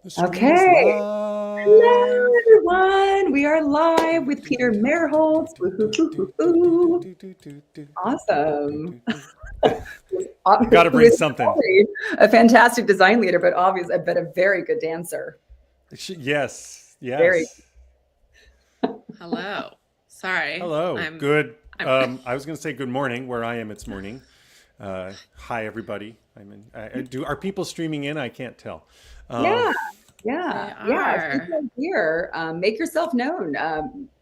The stream is Okay. Hello, live. everyone. We are live with Peter Merholz. Woo-hoo-hoo-hoo-hoo. Awesome. Got to Who bring is something. a fantastic design leader, but obviously, I bet a very good dancer. Yes, Very. yes. Hello. Sorry. Hello. Good. I'm I was going to say good morning. Where I am, it's morning. Hi, everybody. I'm in. Do are people streaming in? I can't tell. Um, Yeah. Yeah. They Yeah. If are. people are here, make yourself known.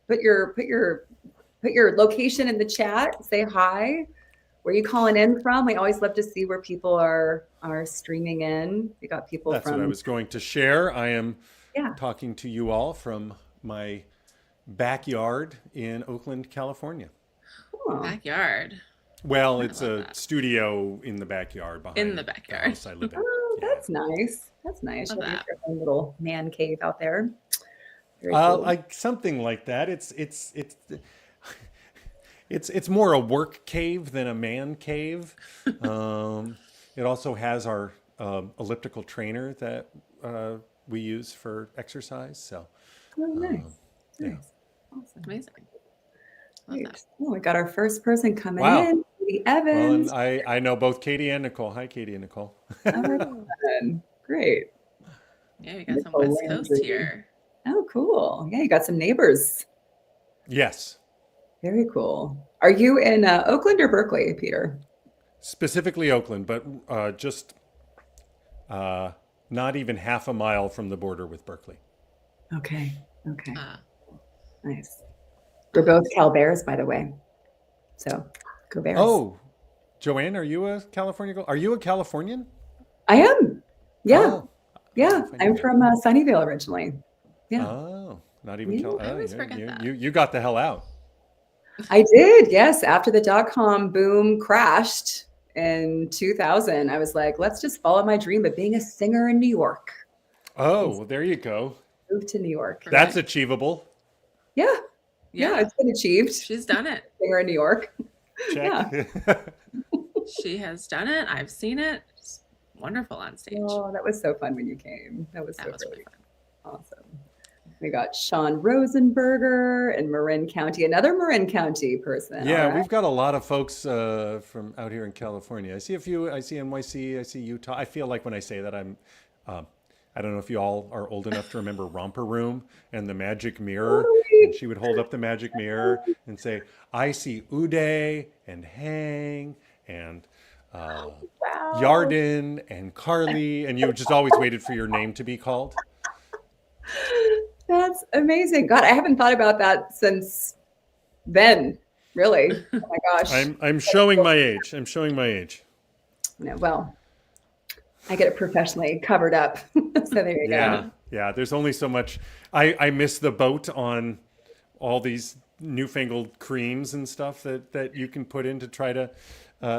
Put your location in the chat. Say hi. Where you calling in from? We always love to see where people are streaming in. We got people that's what I from was going to share. I am yeah. talking to you all from my backyard in Oakland, California. Oh, Backyard. Well, I it's love a that. studio in the backyard In the behind the backyard. house I live in. oh, Yeah. that's nice. That's nice. Love You have that. your own little man cave out there. Very cool. Like something like that. It's more a work cave than a man cave. It also has our elliptical trainer that we use for exercise. So Oh, nice. yeah. Nice. Awesome. Amazing. Love Great. that. Oh, we got our first person coming Wow. in. Katie Well, and Evans. I know both Katie and Nicole. Hi, Katie and Nicole. Oh, right on. Great. Yeah, we got some Nicole West Coast Landry. here. Oh, cool. Yeah, you got some neighbors. Yes, Very cool. Are you in Oakland or Berkeley, Peter? specifically Oakland, but just not even half a mile from the border with Berkeley. Okay. Okay. Uh, Nice. We're both Cal Bears, by the way. So go Bears. Oh, Joanne, are you a California girl? Are you a Californian? I am. Yeah. Oh, I don't Yeah. know if I knew I'm that. from Sunnyvale originally. Yeah. Oh, not even Yeah. Cal. I Oh, always forget that. you got the hell out. I did. Yes. After the dot-com boom crashed in 2000, I was like, let's just follow my dream of being a singer in New York. Oh, well, there you go. Move to New York. That's Perfect. achievable. Yeah. Yeah. Yeah. It's been achieved. She's done it. Singer in New York. Yeah. Check. She has done it. I've seen it. It's wonderful on stage. Oh, that was so fun when you came. That was so That was great. really fun. Awesome. We got Sean Rosenberger in Marin County, another Marin County person. Yeah, All right. we've got a lot of folks from out here in California. I see a few. I see NYC. I see Utah. I feel like when I say that, Uh, I don't know if you all are old enough to remember Romper Room and the magic mirror. And she would hold up the magic mirror and say, "I see Uday and Hang and Wow. Yarden and Carly," and you just always waited for your name to be called. That's amazing. God, I haven't thought about that since then, really. Oh my gosh. I'm showing my age. I'm showing my age. No, well, I get it professionally covered up. So there you Yeah, go. yeah. There's only so much. I miss the boat on all these newfangled creams and stuff that you can put in to try to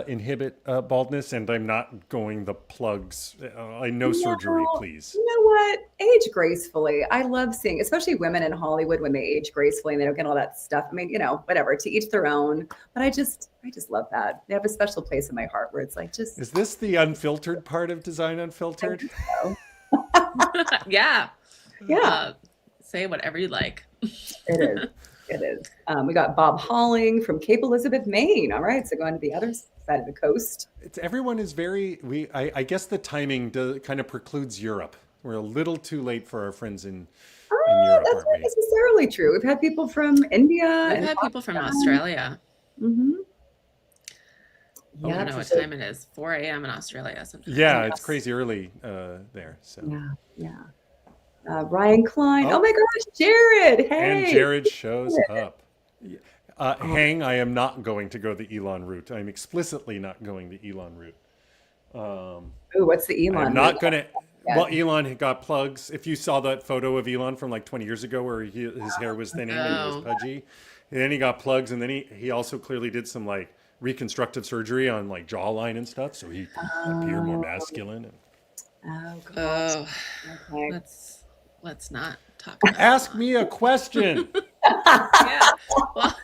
inhibit baldness. And I'm not going the plugs. I no surgery, No, please. you know what? Age gracefully. I love seeing, especially women in Hollywood when they age gracefully and they don't get all that stuff. I mean, whatever, to each their own. But I just love that. They have a special place in my heart where it's like just Is this the unfiltered part of Design Unfiltered? so. Yeah. Yeah, Say whatever you like. it is. It is. We got Bob Halling from Cape Elizabeth, Maine. All right, so going to the other side of the coast. Everyone is very. I guess the timing kind of precludes Europe. We're a little too late for our friends in Europe, That's aren't not we? necessarily true. We've had people from India We've and had people from Pakistan. Australia. Mm-hmm. I Yeah, don't know what interesting. time it is. 4 a.m. in Australia sometimes. Yeah, it's crazy early there. So. yeah. Ryan Klein. Oh Oh, my gosh, Jared. and Hey. Jared shows up. Hang, I am not going to go the Elon route. I'm explicitly not going the Elon route. Ooh, what's the I'm Elon? not going to. Yeah. Well, Elon had got plugs. If you saw that photo of Elon from like 20 years ago where his hair was thinning and he was Oh. pudgy, and then he got plugs, and then he also clearly did some like reconstructive surgery on like jawline and stuff, so he could appear more masculine. Oh, gosh. Oh, Okay. let's not talk about Ask Elon. me a question. Yeah. Well,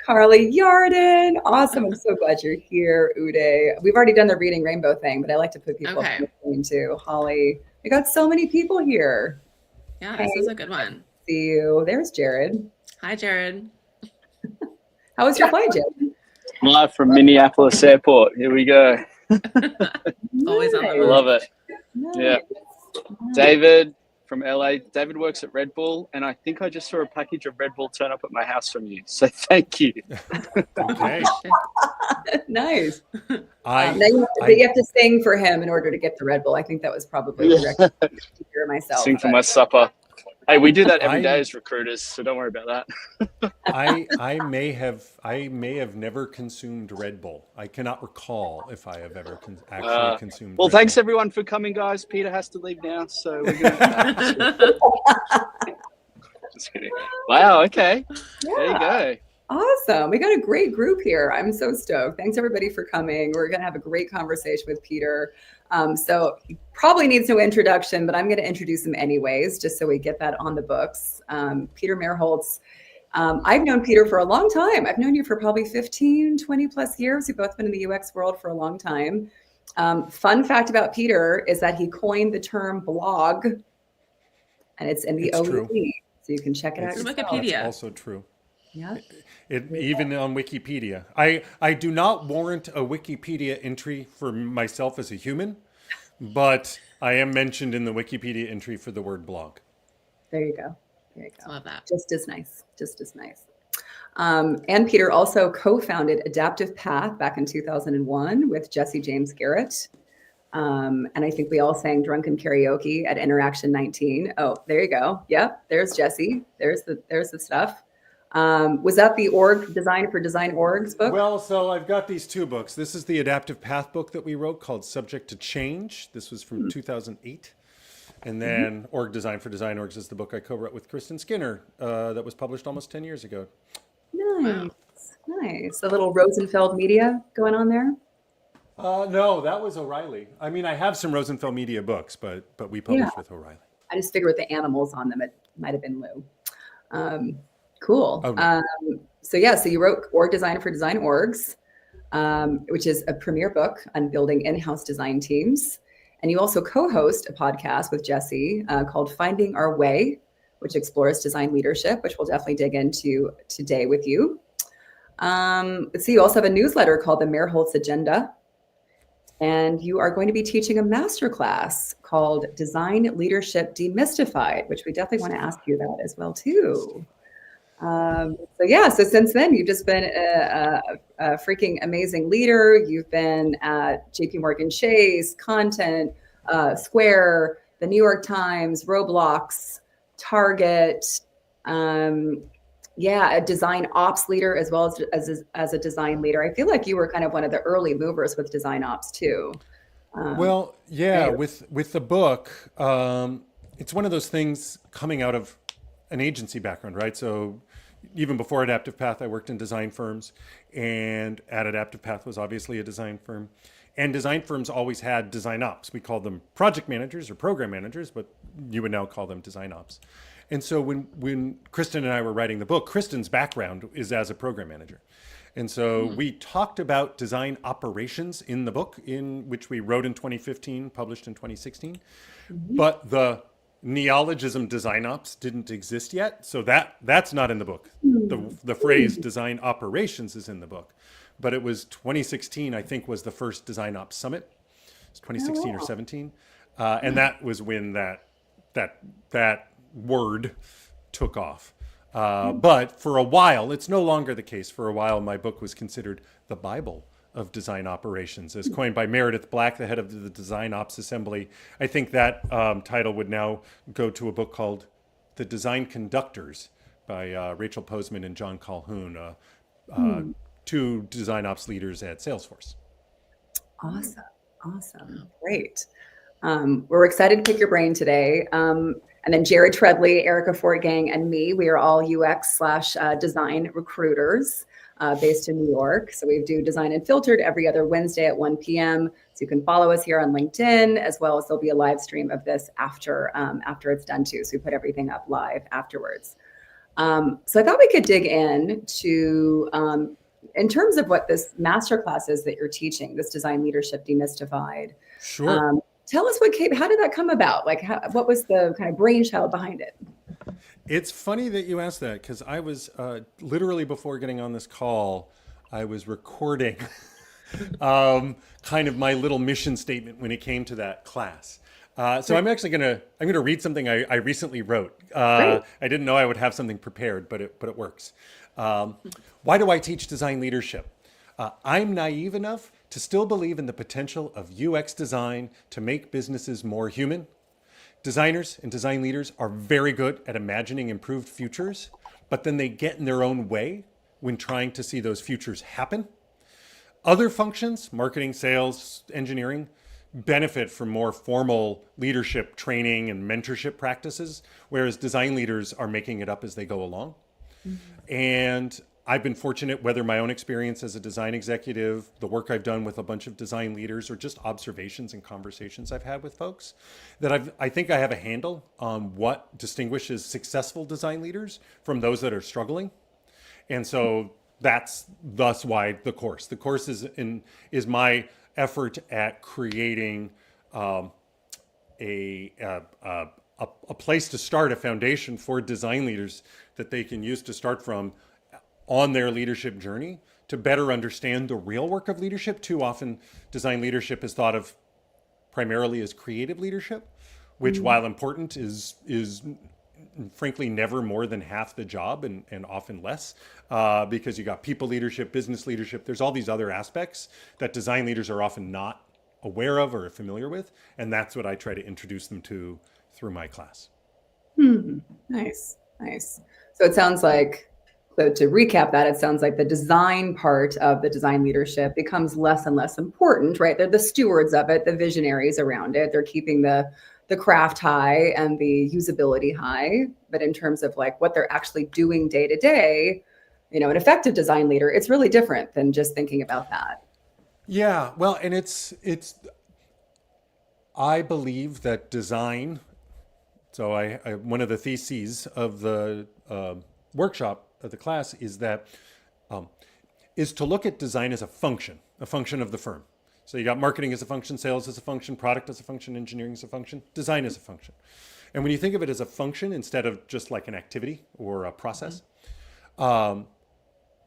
Carly Yarden. Awesome. I'm so glad you're here, Uday. We've already done the Reading Rainbow thing, but I like to put people Okay. up on the screen too. Holly, we got so many people here. Yeah, Hey, this is a good one. see you. There's Jared. Hi, Jared. How was your flight, Jared? Live from Minneapolis Airport. Here we go. Always on the I move. love it. Nice. Yeah. David from LA. David works at Red Bull, and I think I just saw a package of Red Bull turn up at my house from you. So thank you. Okay. Nice. I Now you have to sing for him in order to get the Red Bull. I think that was probably the record for myself. Sing for but- my supper. Hey, we do that every I- day as recruiters, so don't worry about that. I may have never consumed Red Bull. I cannot recall if I have ever actually consumed. Well, Red thanks Bull. everyone for coming, guys. Peter has to leave now, so we're gonna. Just kidding. Wow. Okay. There you go. Awesome. We got a great group here. I'm so stoked. Thanks everybody for coming. We're going to have a great conversation with Peter. So he probably needs no introduction, but I'm going to introduce him anyways, just so we get that on the books. Peter Merholz. I've known Peter for a long time. I've known you for probably 15, 20 plus years. We've both been in the UX world for a long time. Fun fact about Peter is that he coined the term blog, and it's in the It's OED. true. So you can check it out It's yourself. Wikipedia. That's also true. Yeah. Even on Wikipedia. I do not warrant a Wikipedia entry for myself as a human, but I am mentioned in the Wikipedia entry for the word blog. There you go. There you go. Love that. Just as nice. Just as nice. And Peter also co-founded Adaptive Path back in 2001 with Jesse James Garrett. And I think we all sang Drunken Karaoke at Interaction 19. Oh, there you go. Yep. There's Jesse. There's the stuff. Was that the org Design for Design Orgs book? Well, so I've got these two books. This is the Adaptive Path book that we wrote called Subject to Change. This was from 2008. And then Org Design for Design Orgs is the book I co-wrote with Kristen Skinner that was published almost 10 years ago. Nice. Nice. A little Rosenfeld media going on there. No, that was O'Reilly. I mean, I have some Rosenfeld Media books, but we published with O'Reilly. I just figured with the animals on them, it might have been Lou. Cool. Oh, no. So you wrote Org Design for Design Orgs, which is a premier book on building in-house design teams. And you also co-host a podcast with Jesse called Finding Our Way, which explores design leadership, which we'll definitely dig into today with you. Let's see, you also have a newsletter called the Merholz Agenda. And you are going to be teaching a masterclass called Design Leadership Demystified, which we definitely want to ask you about as well too. So since then you've just been a freaking amazing leader. You've been at JP Morgan Chase, Content, Square, the New York Times, Roblox, Target, a design ops leader as well as a design leader. I feel like you were kind of one of the early movers with design ops too. Well, yeah, with the book, it's one of those things coming out of an agency background, right? So even before Adaptive Path, I worked in design firms, and at Adaptive Path was obviously a design firm. And design firms always had design ops. We called them project managers or program managers, but you would now call them design ops. And so when Kristen and I were writing the book, Kristen's background is as a program manager. And so we talked about design operations in the book, in which we wrote in 2015, published in 2016. But the neologism design ops didn't exist yet. So that's not in the book. The phrase design operations is in the book. But it was 2016, I think, was the first Design Ops Summit. It was 2016 or 17. And that was when that word took off. But for a while, it's no longer the case. For a while, my book was considered the Bible of design operations, as coined by Meredith Black, the head of the Design Ops Assembly. I think that title would now go to a book called The Design Conductors by Rachel Posman and John Calhoun, two design ops leaders at Salesforce. Awesome. Great. We're excited to pick your brain today. And then Jared Treadley, Erica Fortgang, and me, we are all UX/design recruiters based in New York. So we do Design Unfiltered every other Wednesday at 1 p.m. So you can follow us here on LinkedIn, as well as there'll be a live stream of this after it's done too. So we put everything up live afterwards. So I thought we could dig in to, in terms of what this masterclass is that you're teaching, this design leadership demystified. Sure. Tell us how did that come about? Like, what was the kind of brainchild behind it? It's funny that you asked that because I was literally before getting on this call, I was recording kind of my little mission statement when it came to that class. So I'm actually gonna read something I recently wrote. I didn't know I would have something prepared, but it works. Why do I teach design leadership? I'm naive enough to still believe in the potential of UX design to make businesses more human. Designers and design leaders are very good at imagining improved futures, but then they get in their own way when trying to see those futures happen. Other functions, marketing, sales, engineering, benefit from more formal leadership training and mentorship practices, whereas design leaders are making it up as they go along. And I've been fortunate, whether my own experience as a design executive, the work I've done with a bunch of design leaders, or just observations and conversations I've had with folks, that I think I have a handle on what distinguishes successful design leaders from those that are struggling. And so that's thus why the course. The course is my effort at creating a place to start, a foundation for design leaders that they can use to start from on their leadership journey to better understand the real work of leadership. Too often, design leadership is thought of primarily as creative leadership, which, while important, is frankly never more than half the job, and often less, because you got people leadership, business leadership. There's all these other aspects that design leaders are often not aware of or familiar with, and that's what I try to introduce them to through my class. Nice. So it sounds like, so to recap that, it sounds like the design part of the design leadership becomes less and less important, right? They're the stewards of it, the visionaries around it. They're keeping the craft high and the usability high. But in terms of like what they're actually doing day to day, an effective design leader, it's really different than just thinking about that. Yeah, well, and I believe that design, so I one of the theses of the workshop of the class is that is to look at design as a function of the firm. So you got marketing as a function, sales as a function, product as a function, engineering as a function, design as a function. And when you think of it as a function instead of just like an activity or a process, when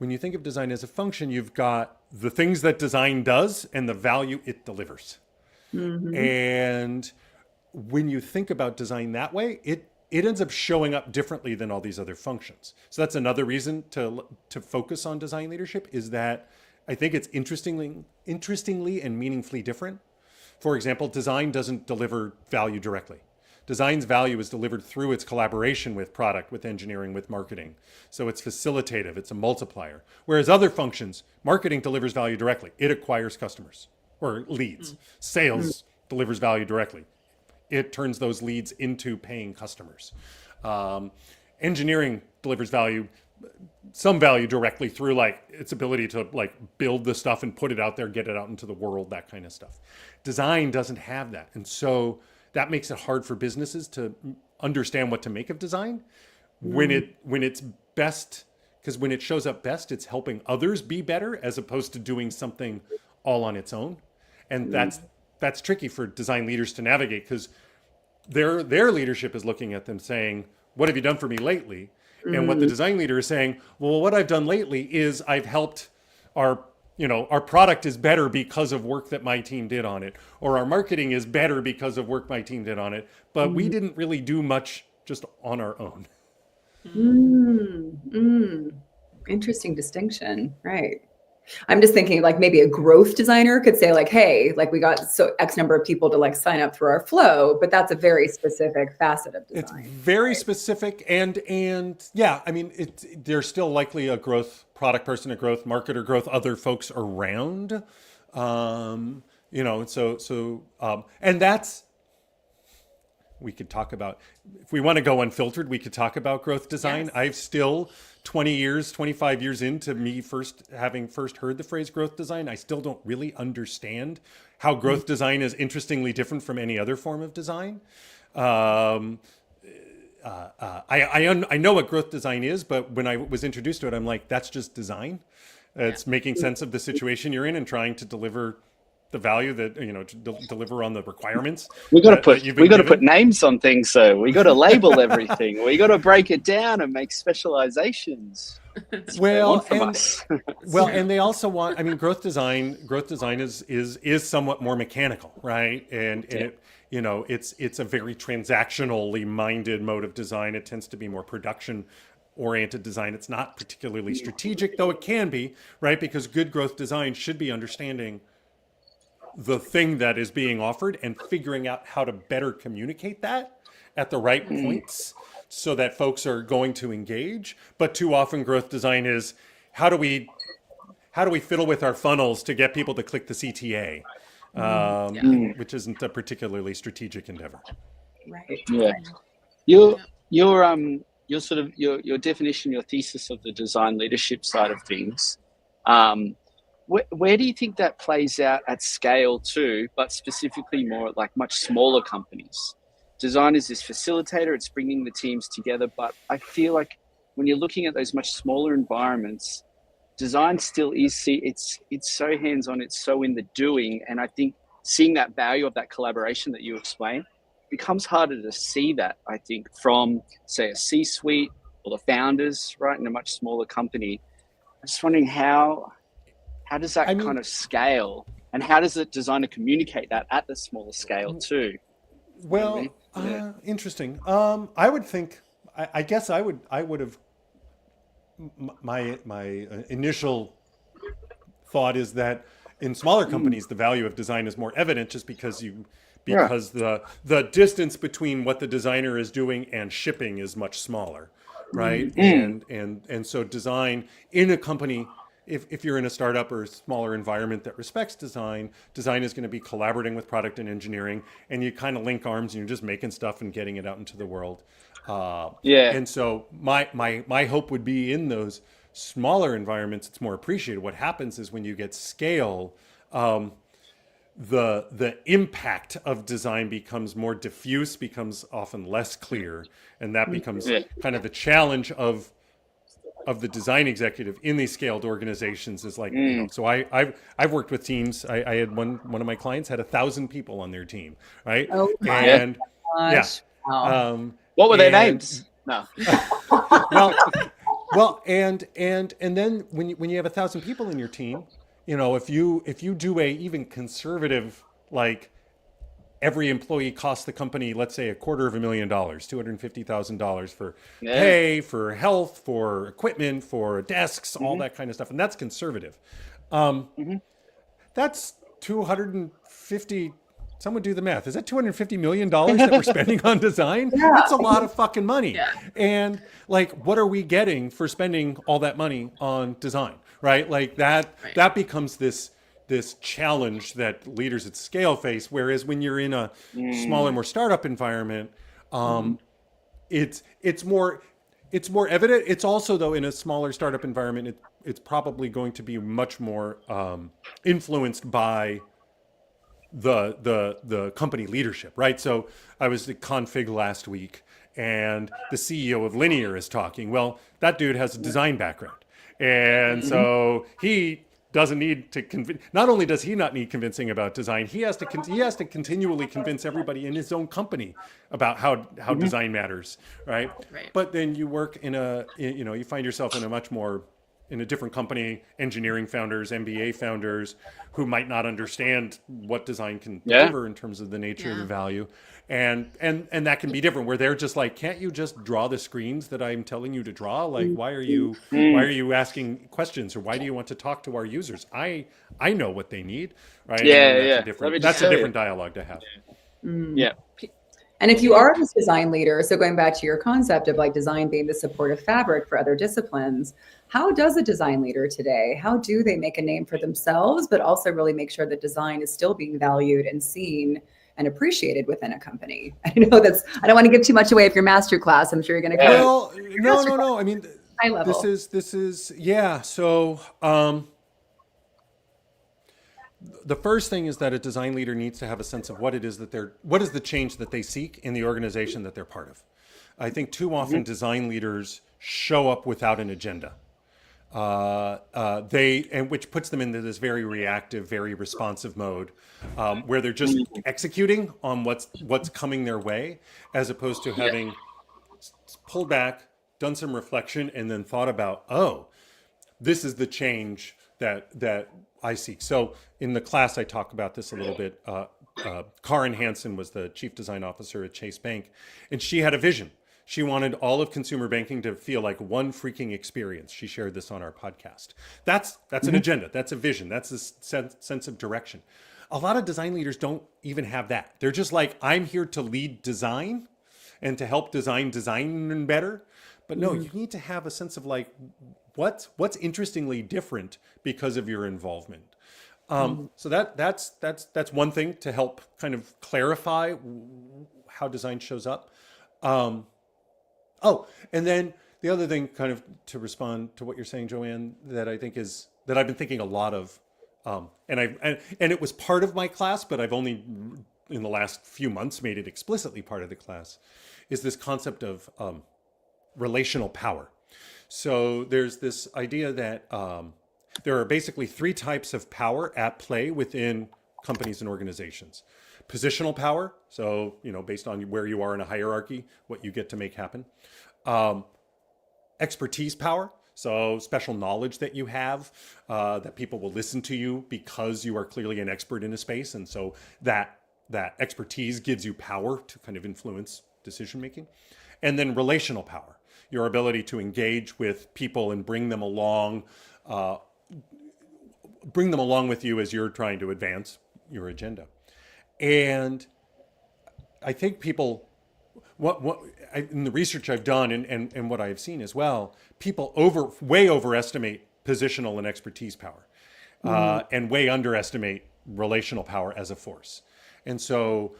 you think of design as a function, you've got the things that design does and the value it delivers. And when you think about design that way, it ends up showing up differently than all these other functions. So that's another reason to focus on design leadership, is that I think it's interestingly and meaningfully different. For example, design doesn't deliver value directly. Design's value is delivered through its collaboration with product, with engineering, with marketing. So it's facilitative, it's a multiplier. Whereas other functions, marketing delivers value directly. It acquires customers or leads. Sales delivers value directly. It turns those leads into paying customers. Engineering delivers some value directly through like its ability to like build the stuff and put it out there, get it out into the world, that kind of stuff. Design doesn't have that. And so that makes it hard for businesses to understand what to make of design when it's best, because when it shows up best, it's helping others be better as opposed to doing something all on its own. And that's tricky for design leaders to navigate, because their leadership is looking at them saying, what have you done for me lately? And what the design leader is saying, well, what I've done lately is I've helped our product is better because of work that my team did on it, or our marketing is better because of work my team did on it, but we didn't really do much just on our own. Interesting distinction, right? I'm just thinking like maybe a growth designer could say like, hey, like we got so X number of people to like sign up through our flow, but that's a very specific facet of design. It's very specific. And yeah, I mean, there's still likely a growth product person, a growth marketer, growth other folks around, and that's, we could talk about, if we want to go unfiltered, we could talk about growth design. Yes. I've still 25 years into me having first heard the phrase growth design, I still don't really understand how growth design is interestingly different from any other form of design. I know what growth design is, but when I was introduced to it, I'm like, that's just design. It's making sense of the situation you're in and trying to deliver the value that, to deliver on the requirements. We got to that you've been we got to put given. names on things. So we got to label everything. We got to break it down and make specializations. That's what they want from us. Well, and they also want. I mean, growth design is somewhat more mechanical, right? And it, it's a very transactionally minded mode of design. It tends to be more production oriented design. It's not particularly strategic, though it can be, right? Because good growth design should be understanding the thing that is being offered and figuring out how to better communicate that at the right points so that folks are going to engage. But too often growth design is how do we fiddle with our funnels to get people to click the CTA, which isn't a particularly strategic endeavor. Right. Yeah. Your sort of your definition, your thesis of the design leadership side of things. Where do you think that plays out at scale too, but specifically more at like much smaller companies? Design is this facilitator, it's bringing the teams together, but I feel like when you're looking at those much smaller environments, design still is, it's so hands-on, it's so in the doing, and I think seeing that value of that collaboration that you explained becomes harder to see that, I think, from, say, a C-suite or the founders, right, in a much smaller company. I'm just wondering how does that kind of scale, and how does the designer communicate that at the smaller scale too? Well, interesting. I would think, I guess I would have, my initial thought is that in smaller companies, the value of design is more evident just because the distance between what the designer is doing and shipping is much smaller, right? And so design in a company, if you're in a startup or a smaller environment that respects design is going to be collaborating with product and engineering, and you kind of link arms and you're just making stuff and getting it out into the world. And so my hope would be in those smaller environments, it's more appreciated. What happens is when you get scale, the impact of design becomes more diffuse, becomes often less clear, and that becomes kind of the challenge of the design executive in these scaled organizations is like, so I've worked with teams. I had one of my clients had 1,000 people on their team, right? Oh my and gosh. Wow. What were their names? No. well, and then when you have 1,000 people in your team, if you do a even conservative, like every employee costs the company, let's say $250,000, $250,000 for pay, for health, for equipment, for desks, all that kind of stuff. And that's conservative. That's 250, someone do the math. Is that $250 million that we're spending on design? That's a lot of fucking money. Yeah. And like, what are we getting for spending all that money on design, right? Like that becomes this challenge that leaders at scale face. Whereas when you're in a smaller, more startup environment, it's more evident. It's also, though, in a smaller startup environment, it's probably going to be much more influenced by the company leadership, right? So I was at Config last week, and the CEO of Linear is talking. Well, that dude has a design background, and so he doesn't need to convince. Not only does he not need convincing about design, he has to continually convince everybody in his own company about how design matters, right? But then you work you find yourself in a different company, engineering founders, MBA founders, who might not understand what design can deliver in terms of the nature of the value. And that can be different, where they're just like, can't you just draw the screens that I'm telling you to draw? Like, why are you asking questions, or why do you want to talk to our users? I know what they need, right? That's a different dialogue to have. Yeah. And if you are this design leader, so going back to your concept of like design being the supportive fabric for other disciplines, how does a design leader today, how do they make a name for themselves, but also really make sure that design is still being valued and seen and appreciated within a company? I know I don't want to give too much away of your master class. I'm sure you're going to cover. Well, no. I mean, high level. This is yeah. So the first thing is that a design leader needs to have a sense of what it is what is the change that they seek in the organization that they're part of. I think too often design leaders show up without an agenda. Which puts them into this very reactive, very responsive mode, where they're just executing on what's coming their way, as opposed to having pulled back, done some reflection, and then thought about, oh, this is the change that I seek. So in the class, I talk about this a little bit. Karen Hansen was the chief design officer at Chase Bank, and she had a vision. She wanted all of consumer banking to feel like one freaking experience. She shared this on our podcast. That's an agenda. That's a vision. That's a sense of direction. A lot of design leaders don't even have that. They're just like, I'm here to lead design and to help design better. But no, you need to have a sense of like, what's interestingly different because of your involvement. So that's one thing to help kind of clarify how design shows up. And then the other thing, kind of to respond to what you're saying, Joanne, that I think is that I've been thinking a lot of, and it was part of my class, but I've only in the last few months made it explicitly part of the class, is this concept of relational power. So there's this idea that there are basically three types of power at play within companies and organizations. Positional power, so based on where you are in a hierarchy, what you get to make happen. Expertise power, so special knowledge that you have, that people will listen to you because you are clearly an expert in a space, and so that expertise gives you power to kind of influence decision making. And then relational power, your ability to engage with people and bring them along with you as you're trying to advance your agenda. And I think people, in the research I've done and what I've seen as well, people way overestimate positional and expertise power, and way underestimate relational power as a force. And so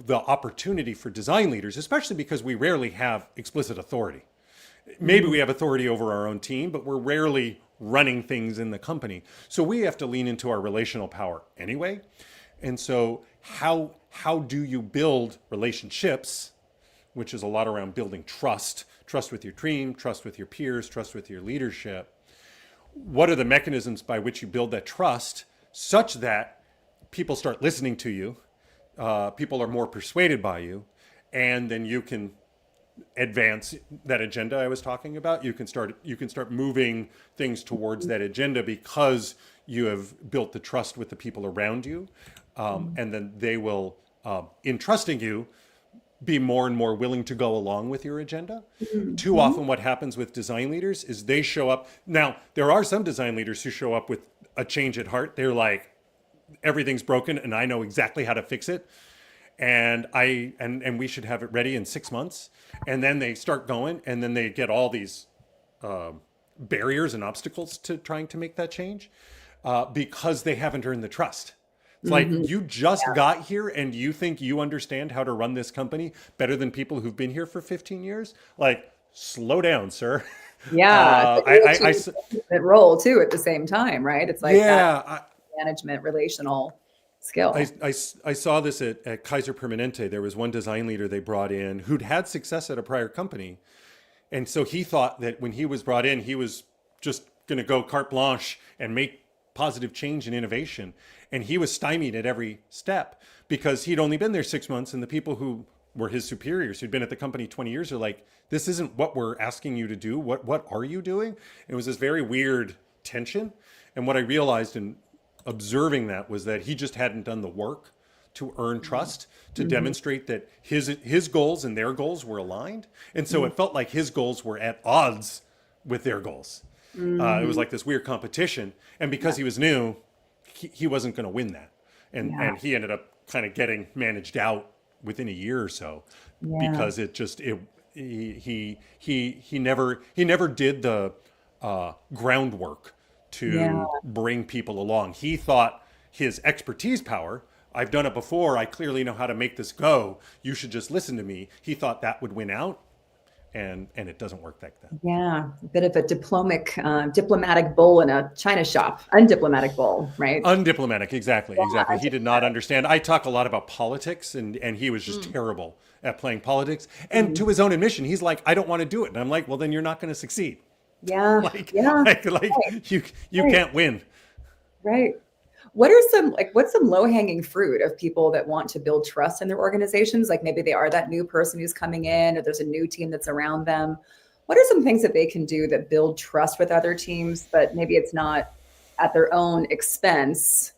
the opportunity for design leaders, especially because we rarely have explicit authority. Maybe we have authority over our own team, but we're rarely running things in the company. So we have to lean into our relational power anyway. And so how do you build relationships, which is a lot around building trust with your team, trust with your peers, trust with your leadership. What are the mechanisms by which you build that trust such that people start listening to you, people are more persuaded by you, and then you can advance that agenda I was talking about. You can start moving things towards that agenda because you have built the trust with the people around you, and then they will, in trusting you, be more and more willing to go along with your agenda. Too often what happens with design leaders is they show up. Now, there are some design leaders who show up with a change at heart. They're like, everything's broken and I know exactly how to fix it. And we should have it ready in 6 months. And then they start going, and then they get all these barriers and obstacles to trying to make that change because they haven't earned the trust. It's like, you just got here and you think you understand how to run this company better than people who've been here for 15 years? Like, slow down, sir. Yeah. That role too at the same time, right? It's like that management relational skill. I saw this at Kaiser Permanente. There was one design leader they brought in who'd had success at a prior company. And so he thought that when he was brought in, he was just going to go carte blanche and make positive change and innovation. And he was stymied at every step because he'd only been there 6 months. And the people who were his superiors, who'd been at the company 20 years, are like, this isn't what we're asking you to do. What are you doing? It was this very weird tension. And what I realized in observing that was that he just hadn't done the work to earn trust, to demonstrate that his goals and their goals were aligned. And so it felt like his goals were at odds with their goals. It was like this weird competition. And because he was new, he wasn't going to win that. And he ended up kind of getting managed out within a year or so because he never did the groundwork to bring people along. He thought his expertise power, I've done it before, I clearly know how to make this go, you should just listen to me. He thought that would win out. and it doesn't work like that. Yeah, a bit of a diplomatic bull in a china shop, undiplomatic bull, right? Undiplomatic, exactly. He did not understand. I talk a lot about politics, and he was just terrible at playing politics. And to his own admission, he's like, I don't want to do it. And I'm like, well, then you're not going to succeed. Yeah, Like right. you Right. can't win. Right. What's some low-hanging fruit of people that want to build trust in their organizations? Like maybe they are that new person who's coming in, or there's a new team that's around them. What are some things that they can do that build trust with other teams, but maybe it's not at their own expense,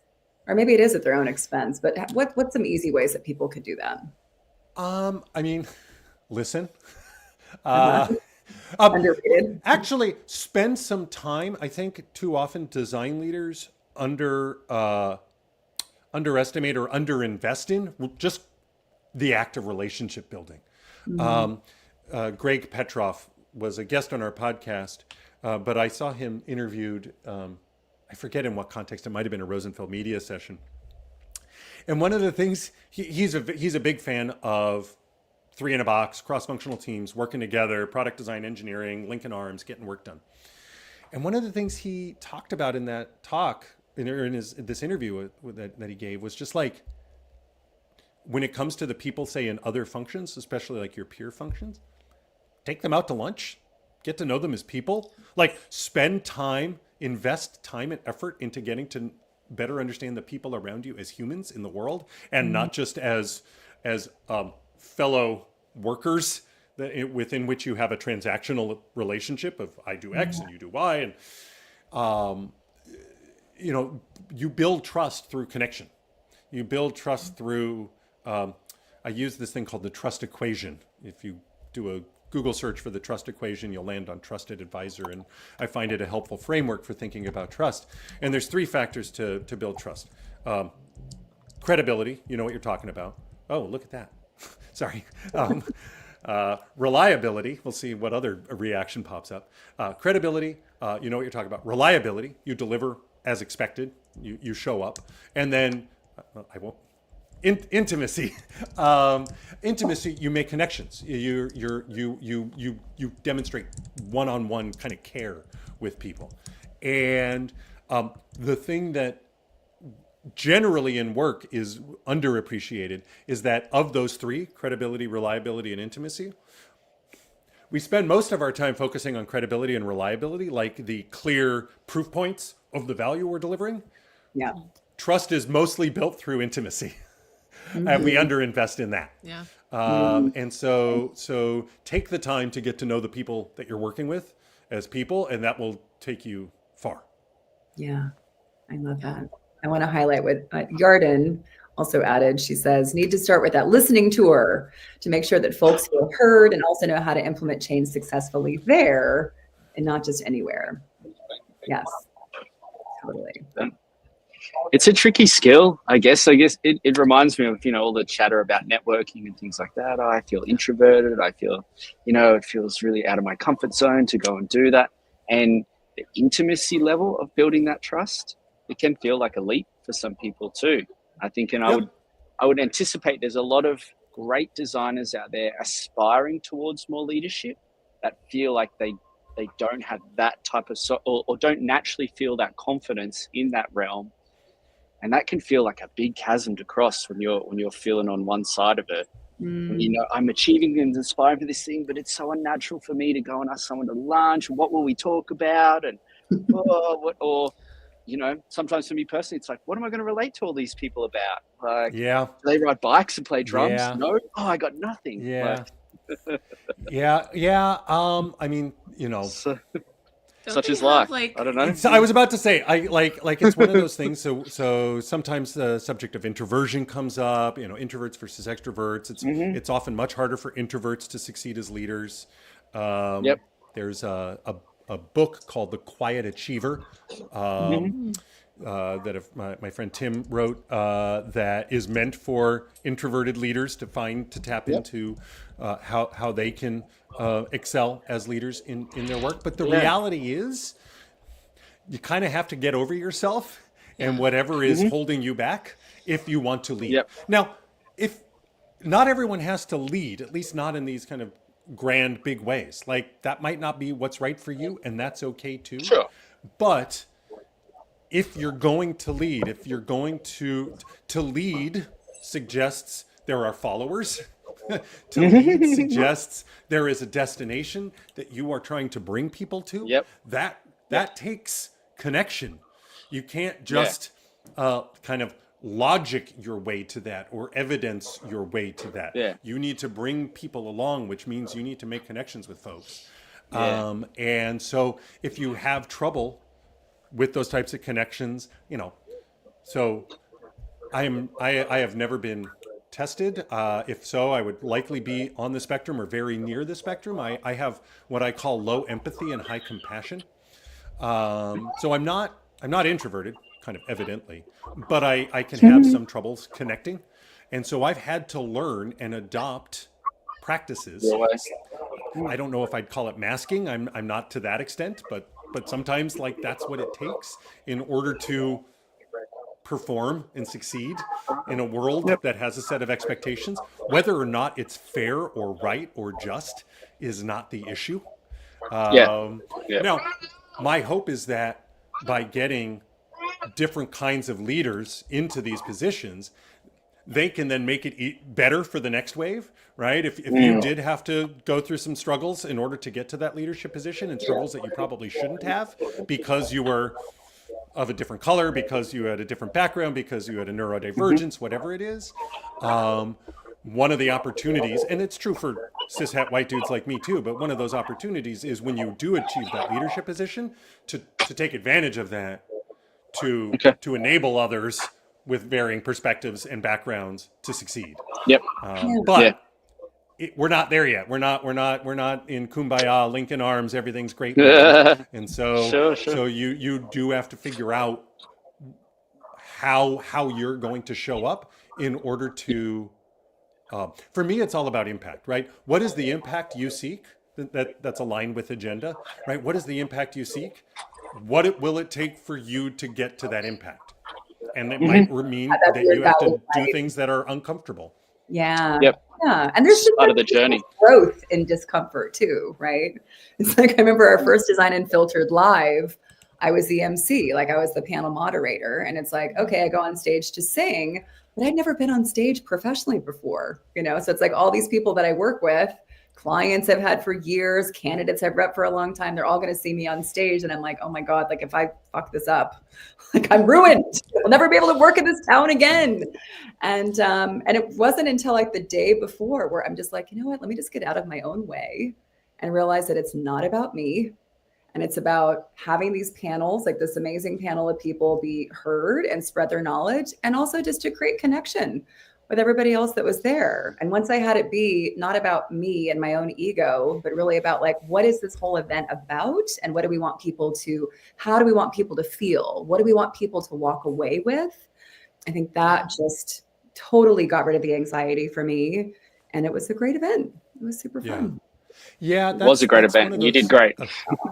or maybe it is at their own expense, but what's some easy ways that people could do that? I mean, listen. Uh-huh. Underrated. Actually, spend some time. I think too often design leaders underestimate or underinvest in just the act of relationship building. Greg Petroff was a guest on our podcast, but I saw him interviewed. I forget in what context. It might have been a Rosenfeld media session. And one of the things he's a big fan of 3 in a box, cross-functional teams working together, product design, engineering, linking arms, getting work done. And one of the things he talked about in that talk, this interview that he gave, was just like, when it comes to the people, say, in other functions, especially like your peer functions, take them out to lunch, get to know them as people, like spend time, invest time and effort into getting to better understand the people around you as humans in the world, and not just as fellow workers within which you have a transactional relationship of I do X and you do Y, and you build trust through connection. You build trust through. I use this thing called the trust equation. If you do a Google search for the trust equation, you'll land on Trusted Advisor, and I find it a helpful framework for thinking about trust. And there's 3 factors to build trust. Credibility, you know what you're talking about. Oh, look at that. Sorry. Reliability, we'll see what other reaction pops up. Credibility, you know what you're talking about. Reliability, you deliver as expected, you show up. And then, I won't. Intimacy, intimacy. You make connections. You demonstrate one-on-one kind of care with people, and the thing that generally in work is underappreciated is that of those 3, credibility, reliability, and intimacy, we spend most of our time focusing on credibility and reliability, like the clear proof points of the value we're delivering. Yeah. Trust is mostly built through intimacy. And we underinvest in that. Yeah. And so take the time to get to know the people that you're working with as people, and that will take you far. Yeah, I love that. I want to highlight what Yarden also added. She says, need to start with that listening tour to make sure that folks feel heard and also know how to implement change successfully there and not just anywhere. Yes, totally. It's a tricky skill, I guess. It reminds me of, all the chatter about networking and things like that. I feel introverted. I feel, it feels really out of my comfort zone to go and do that. And the intimacy level of building that trust, it can feel like a leap for some people too. I think, and I would anticipate there's a lot of great designers out there aspiring towards more leadership that feel like they don't have that type of, or don't naturally feel that confidence in that realm. And that can feel like a big chasm to cross when you're feeling on one side of it. And, I'm achieving and aspiring for this thing, but it's so unnatural for me to go and ask someone to lunch. What will we talk about? And sometimes for me personally, it's like, what am I going to relate to all these people about? Like, do they ride bikes and play drums? Yeah. No. Oh, I got nothing. Yeah. I mean, such is life. I don't know. I was about to say, I like it's one of those things. So sometimes the subject of introversion comes up. Introverts versus extroverts. It's often much harder for introverts to succeed as leaders. There's a book called The Quiet Achiever that my friend Tim wrote that is meant for introverted leaders to tap into how they can excel as leaders in their work. But the reality is you kind of have to get over yourself and whatever is holding you back if you want to lead. Now, if not everyone has to lead, at least not in these kind of grand big ways. Like that might not be what's right for you, and that's okay too. Sure. But if you're going to lead, if you're going to lead suggests there are followers. To lead suggests there is a destination that you are trying to bring people to. Yep. That takes connection. You can't just kind of logic your way to that or evidence your way to that. Yeah. You need to bring people along, which means you need to make connections with folks. Yeah. And so if you have trouble with those types of connections, you know, so I have never been tested. If so, I would likely be on the spectrum or very near the spectrum. I have what I call low empathy and high compassion. So I'm not introverted, kind of evidently, but I can have some troubles connecting. And so I've had to learn and adopt practices. I don't know if I'd call it masking. I'm not to that extent, but sometimes like that's what it takes in order to perform and succeed in a world that has a set of expectations. Whether or not it's fair or right or just is not the issue. Now, my hope is that by getting different kinds of leaders into these positions, they can then make it better for the next wave, right? If you did have to go through some struggles in order to get to that leadership position, and struggles that you probably shouldn't have because you were of a different color, because you had a different background, because you had a neurodivergence, whatever it is, one of the opportunities, and it's true for cishet white dudes like me too, but one of those opportunities is when you do achieve that leadership position to take advantage of that, to enable others with varying perspectives and backgrounds to succeed. Yep. But we're not there yet. We're not in kumbaya, link in arms, everything's great. And so so you do have to figure out how you're going to show up in order to for me, it's all about impact, right? What is the impact you seek that's aligned with agenda, right? What is the impact you seek? What will it take for you to get to that impact? And it might mean that you have to do things that are uncomfortable. Yeah. Yep. Yeah. And there's just part of the journey. Growth in discomfort too, right? It's like I remember our first Design Unfiltered live. I was the MC, like I was the panel moderator. And it's like, okay, I go on stage to sing, but I'd never been on stage professionally before, you know? So it's like all these people that I work with, clients I've had for years, candidates I've repped for a long time, they're all going to see me on stage. And I'm like, oh my God, like if I fuck this up, like I'm ruined. I'll never be able to work in this town again. And it wasn't until like the day before where I'm just like, you know what, let me just get out of my own way and realize that it's not about me. And it's about having these panels, like this amazing panel of people be heard and spread their knowledge, and also just to create connection with everybody else that was there. And once I had it be not about me and my own ego, but really about like, what is this whole event about? And what do we want people to, how do we want people to feel? What do we want people to walk away with? I think that just totally got rid of the anxiety for me. And it was a great event. It was super fun. Yeah, it was a great event. You did great.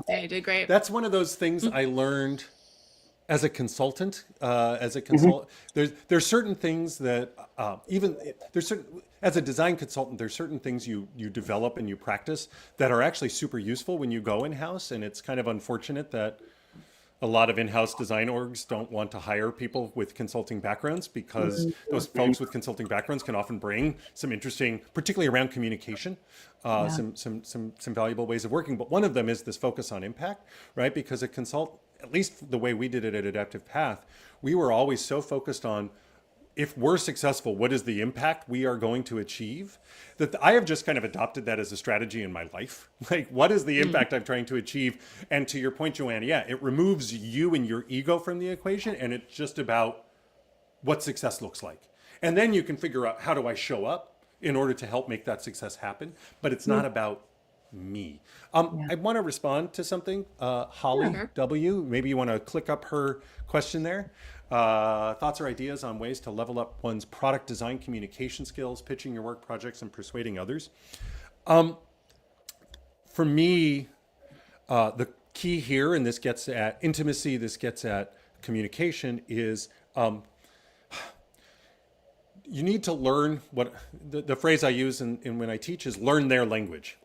Yeah, you did great. That's one of those things I learned as a consultant. There's certain things that as a design consultant, there's certain things you develop and you practice that are actually super useful when you go in-house. And it's kind of unfortunate that a lot of in-house design orgs don't want to hire people with consulting backgrounds, because those folks with consulting backgrounds can often bring some interesting, particularly around communication, some valuable ways of working. But one of them is this focus on impact, right? Because at least the way we did it at Adaptive Path, we were always so focused on, if we're successful, what is the impact we are going to achieve? That I have just kind of adopted that as a strategy in my life. Like, what is the impact I'm trying to achieve? And to your point, Joanna, yeah, it removes you and your ego from the equation, and it's just about what success looks like. And then you can figure out, how do I show up in order to help make that success happen? But it's not about me. I want to respond to something. Holly W, maybe you want to click up her question there. Thoughts or ideas on ways to level up one's product design communication skills, pitching your work projects, and persuading others. For me, the key here, and this gets at intimacy, this gets at communication, is you need to learn what the phrase I use in when I teach is learn their language.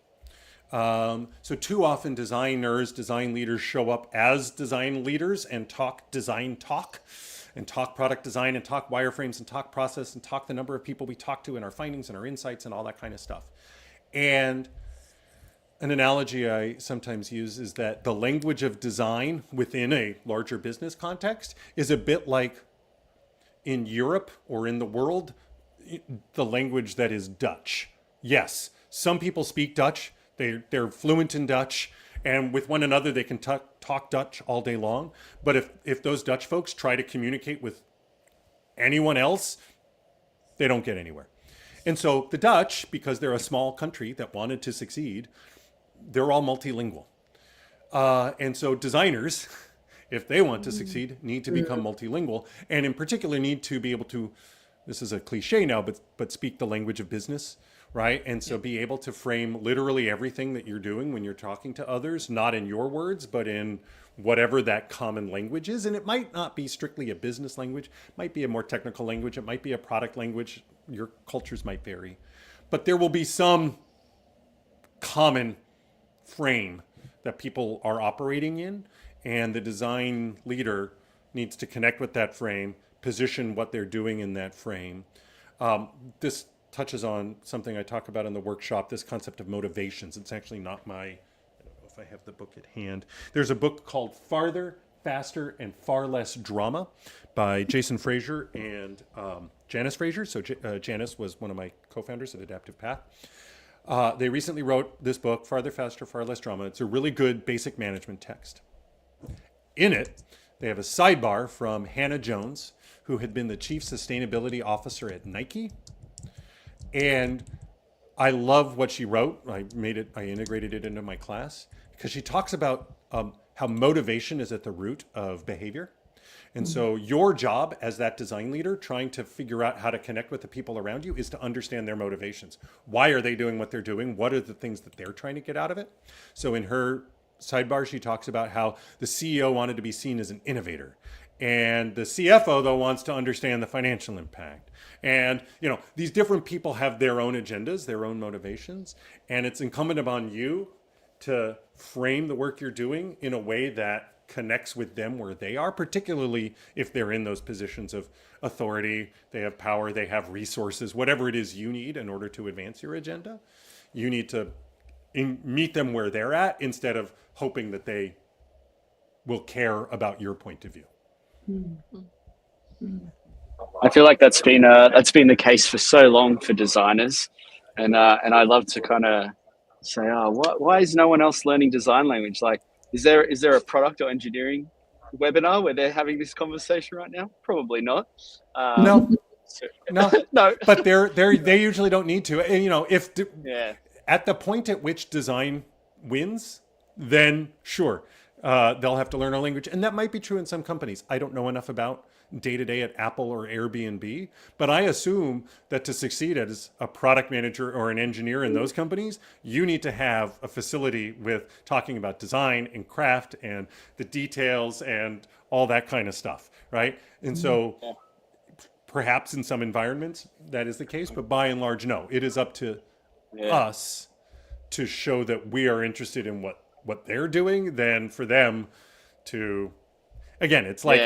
So too often designers, design leaders show up as design leaders and talk design talk and talk product design and talk wireframes and talk process and talk the number of people we talk to and our findings and our insights and all that kind of stuff. And an analogy I sometimes use is that the language of design within a larger business context is a bit like in Europe or in the world, the language that is Dutch. Yes, some people speak Dutch. They're fluent in Dutch, and with one another they can talk Dutch all day long. But if those Dutch folks try to communicate with anyone else, they don't get anywhere. And so the Dutch, because they're a small country that wanted to succeed, they're all multilingual. And so designers, if they want to succeed, need to become multilingual, and in particular need to be able to, this is a cliche now, but speak the language of business, right? And so be able to frame literally everything that you're doing when you're talking to others, not in your words, but in whatever that common language is. And it might not be strictly a business language, it might be a more technical language, it might be a product language, your cultures might vary. But there will be some common frame that people are operating in, and the design leader needs to connect with that frame, position what they're doing in that frame. This touches on something I talk about in the workshop, this concept of motivations. It's actually not my, I don't know if I have the book at hand. There's a book called Farther, Faster, and Far Less Drama by Jason Frazier and Janice Frazier. So Janice was one of my co-founders at Adaptive Path. They recently wrote this book, Farther, Faster, Far Less Drama. It's a really good basic management text. In it, they have a sidebar from Hannah Jones, who had been the chief sustainability officer at Nike. And I love what she wrote. I integrated it into my class because she talks about how motivation is at the root of behavior. And so your job as that design leader, trying to figure out how to connect with the people around you, is to understand their motivations. Why are they doing what they're doing? What are the things that they're trying to get out of it? So in her sidebar, she talks about how the CEO wanted to be seen as an innovator. And the CFO, though, wants to understand the financial impact. And, these different people have their own agendas, their own motivations. And it's incumbent upon you to frame the work you're doing in a way that connects with them where they are, particularly if they're in those positions of authority, they have power, they have resources, whatever it is you need in order to advance your agenda. You need to meet them where they're at instead of hoping that they will care about your point of view. I feel like that's been the case for so long for designers, and I love to kind of say, why is no one else learning design language? Like, is there a product or engineering webinar where they're having this conversation right now? Probably not. No, no. But they usually don't need to. And at the point at which design wins, then sure, they'll have to learn our language. And that might be true in some companies. I don't know enough about day-to-day at Apple or Airbnb, but I assume that to succeed as a product manager or an engineer in those companies, you need to have a facility with talking about design and craft and the details and all that kind of stuff, right? And so perhaps in some environments that is the case, but by and large, no. It is up to us to show that we are interested in what they're doing, than for them to, again, it's like,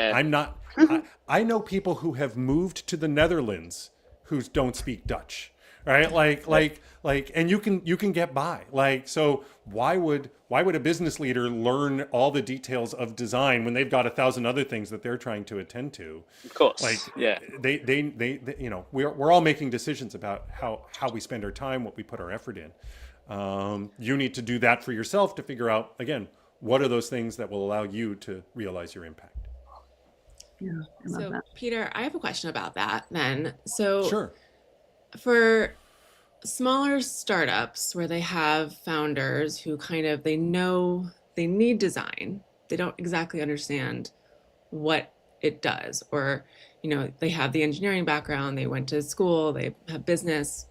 I know people who have moved to the Netherlands who don't speak Dutch, right? Like, and you can get by. Like, so why would a business leader learn all the details of design when they've got 1,000 other things that they're trying to attend to? Of course. Like, they we're all making decisions about how we spend our time, what we put our effort in. You need to do that for yourself to figure out, again, what are those things that will allow you to realize your impact. Yeah, I love So, that. Peter, I have a question about that then. So, Sure. for smaller startups where they have founders who they know they need design, they don't exactly understand what it does, or, they have the engineering background, they went to school, they have business.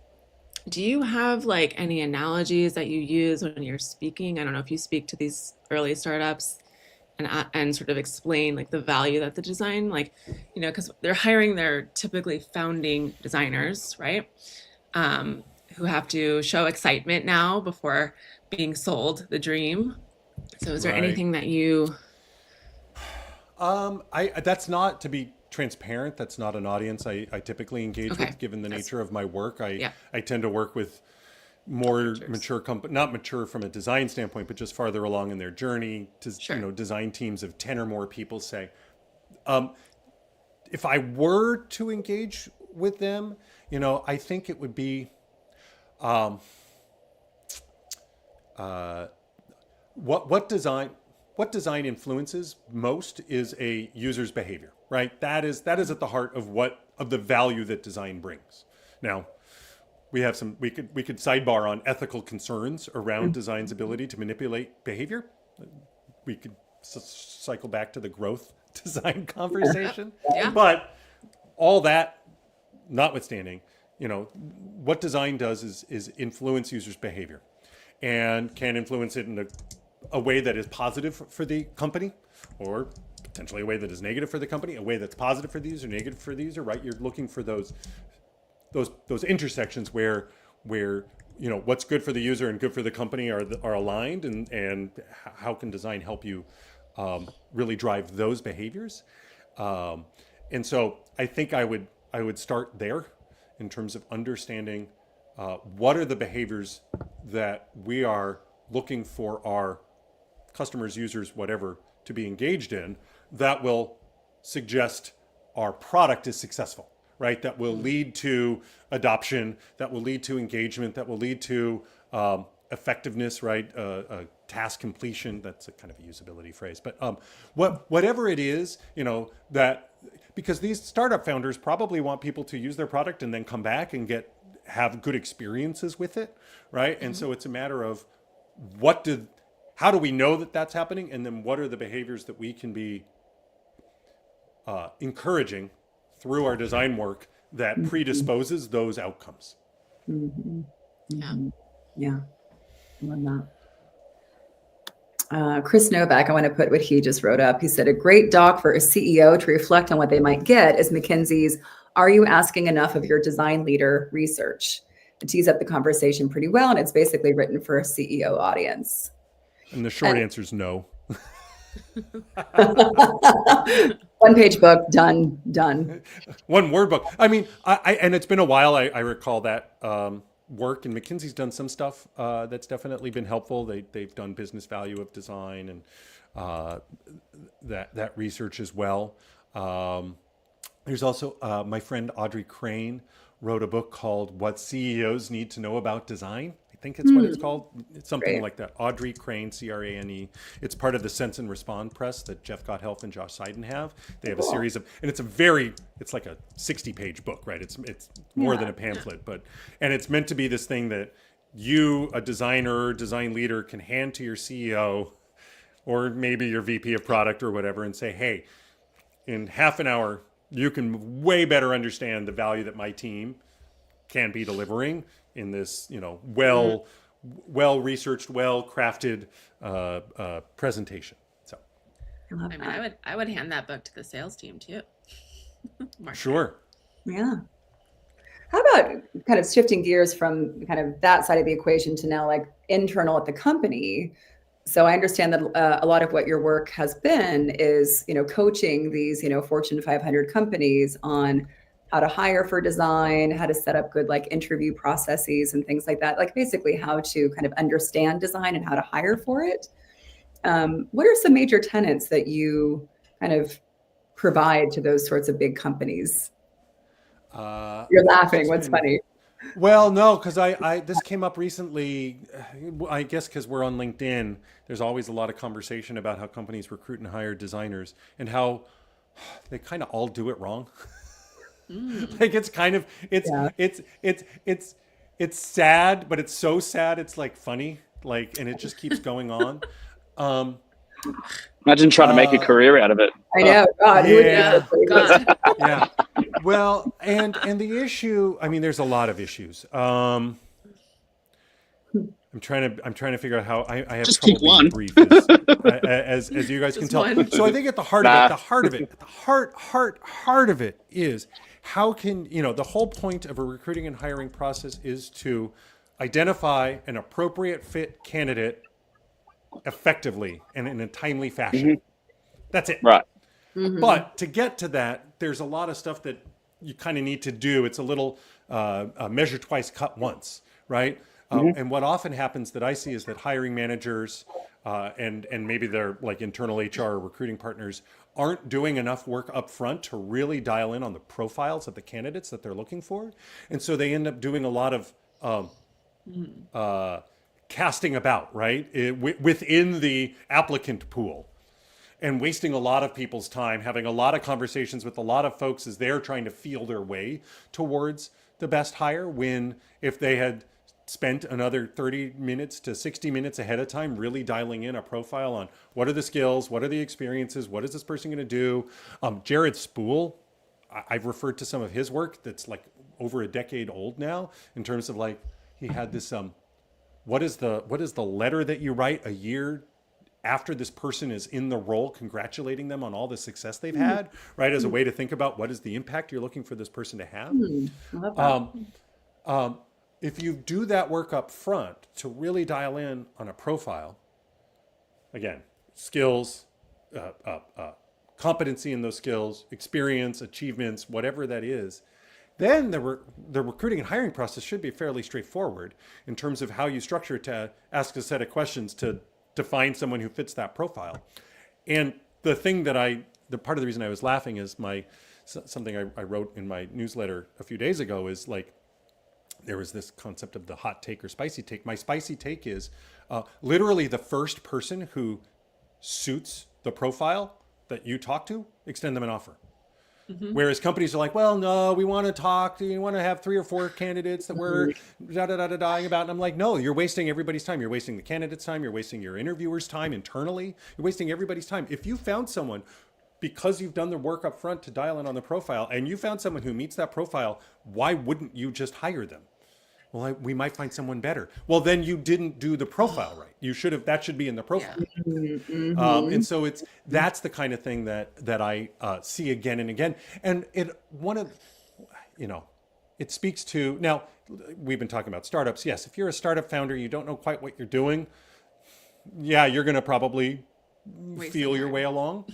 Do you have any analogies that you use when you're speaking? I don't know if you speak to these early startups and sort of explain the value that the design, because they're hiring their typically founding designers, right? who have to show excitement now before being sold the dream. So is there Right. anything that you That's not, to be transparent, that's not an audience I typically engage Okay. with, given the That's- nature of my work. Yeah. I tend to work with more Managers. mature not mature from a design standpoint, but just farther along in their journey to, Sure. design teams of 10 or more people, say. If I were to engage with them, I think it would be, what design influences most is a user's behavior, right? That is at the heart of the value that design brings. Now, we could sidebar on ethical concerns around design's ability to manipulate behavior. We could cycle back to the growth design conversation. Yeah. But all that notwithstanding, what design does is influence users' behavior, and can influence it in a way that is positive for the company, or potentially a way that is negative for the company, a way that's positive for the user, negative for the user, right? You're looking for those intersections where what's good for the user and good for the company are aligned, and how can design help you really drive those behaviors. And so I think I would start there in terms of understanding what are the behaviors that we are looking for our customers, users, whatever, to be engaged in, that will suggest our product is successful, right? That will lead to adoption, that will lead to engagement, that will lead to effectiveness, right? Task completion. That's a kind of a usability phrase, but whatever it is, that, because these startup founders probably want people to use their product and then come back and have good experiences with it, right? And so it's a matter of how do we know that that's happening, and then what are the behaviors that we can be encouraging through our design work that predisposes those outcomes. Yeah. Yeah. I love that. Chris Novak, I want to put what he just wrote up. He said, a great doc for a CEO to reflect on what they might get is McKinsey's Are You Asking Enough of Your Design Leader research? It tees up the conversation pretty well, and it's basically written for a CEO audience. And the short answer is no. One-page book, done. One word book. I mean, and it's been a while. I recall that work, and McKinsey's done some stuff that's definitely been helpful. They've done business value of design and that research as well. There's also my friend Audrey Crane wrote a book called What CEOs Need to Know About Design. I think it's what it's called. It's something Great. like that. Audrey Crane, Crane. It's part of the Sense and Respond press that Jeff Gotthelf and Josh Seiden have. They have a series of, and it's like a 60-page book, right? It's more than a pamphlet, and it's meant to be this thing that you, a designer, design leader, can hand to your CEO or maybe your VP of product or whatever and say, hey, in half an hour, you can way better understand the value that my team can be delivering in this, well-researched, well-crafted presentation. So, I love I mean, that. I would hand that book to the sales team too. Mark. sure. Yeah. How about kind of shifting gears from kind of that side of the equation to now like internal at the company? So I understand that a lot of what your work has been is, coaching these, Fortune 500 companies on how to hire for design, how to set up good like interview processes and things like that. Like basically how to kind of understand design and how to hire for it. What are some major tenets that you kind of provide to those sorts of big companies? You're laughing. What's funny? Well, no, because this came up recently, I guess because we're on LinkedIn, there's always a lot of conversation about how companies recruit and hire designers and how they kind of all do it wrong. Like it's sad, but it's so sad. It's like funny, and it just keeps going on. Imagine trying to make a career out of it. I know. God, who would do yeah. this? God. Yeah. Well, and the issue, I mean, there's a lot of issues. I'm trying to figure out how I have Just trouble pick being one. brief as you guys can Just tell. one. So I think at the heart Nah. of it, the heart of it is how can, the whole point of a recruiting and hiring process is to identify an appropriate fit candidate effectively and in a timely fashion. That's it. Right. But to get to that, there's a lot of stuff that you kind of need to do. It's a little measure twice, cut once, right? And what often happens that I see is that hiring managers and maybe they're like internal HR or recruiting partners aren't doing enough work up front to really dial in on the profiles of the candidates that they're looking for. And so they end up doing a lot of casting about, right? Within the applicant pool and wasting a lot of people's time, having a lot of conversations with a lot of folks as they're trying to feel their way towards the best hire, when if they had spent another 30 minutes to 60 minutes ahead of time really dialing in a profile on what are the skills, what are the experiences, what is this person going to do. Jared Spool, I've referred to some of his work that's like over a decade old now, in terms of like he had this what is the letter that you write a year after this person is in the role, congratulating them on all the success they've had, right? As a way to think about what is the impact you're looking for this person to have. I love that. If you do that work up front to really dial in on a profile, again, skills, competency in those skills, experience, achievements, whatever that is, then the recruiting and hiring process should be fairly straightforward in terms of how you structure it to ask a set of questions to find someone who fits that profile. And the thing that the part of the reason I was laughing is something I wrote in my newsletter a few days ago is like, there was this concept of the hot take or spicy take. My spicy take is literally the first person who suits the profile that you talk to, extend them an offer. Whereas companies are like, well, no, we want to talk. You want to have 3 or 4 candidates that we're dying about. And I'm like, no, you're wasting everybody's time. You're wasting the candidate's time. You're wasting your interviewer's time internally. You're wasting everybody's time. If you found someone, because you've done the work up front to dial in on the profile, and you found someone who meets that profile, why wouldn't you just hire them? Well, we might find someone better. Well, then you didn't do the profile right. You should have. That should be in the profile. Yeah. And so that's the kind of thing that I see again and again. And it speaks to, now we've been talking about startups. Yes, if you're a startup founder, you don't know quite what you're doing. Yeah, you're going to probably feel your way along.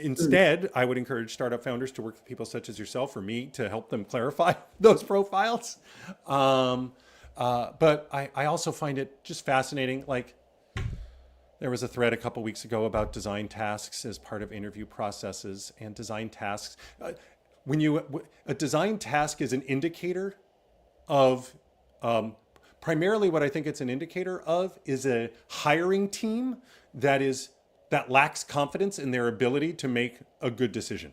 Instead, I would encourage startup founders to work with people such as yourself or me to help them clarify those profiles. But I also find it just fascinating. Like, there was a thread a couple weeks ago about design tasks as part of interview processes, and design tasks. A design task is an indicator of, primarily what I think it's an indicator of is a hiring team that lacks confidence in their ability to make a good decision.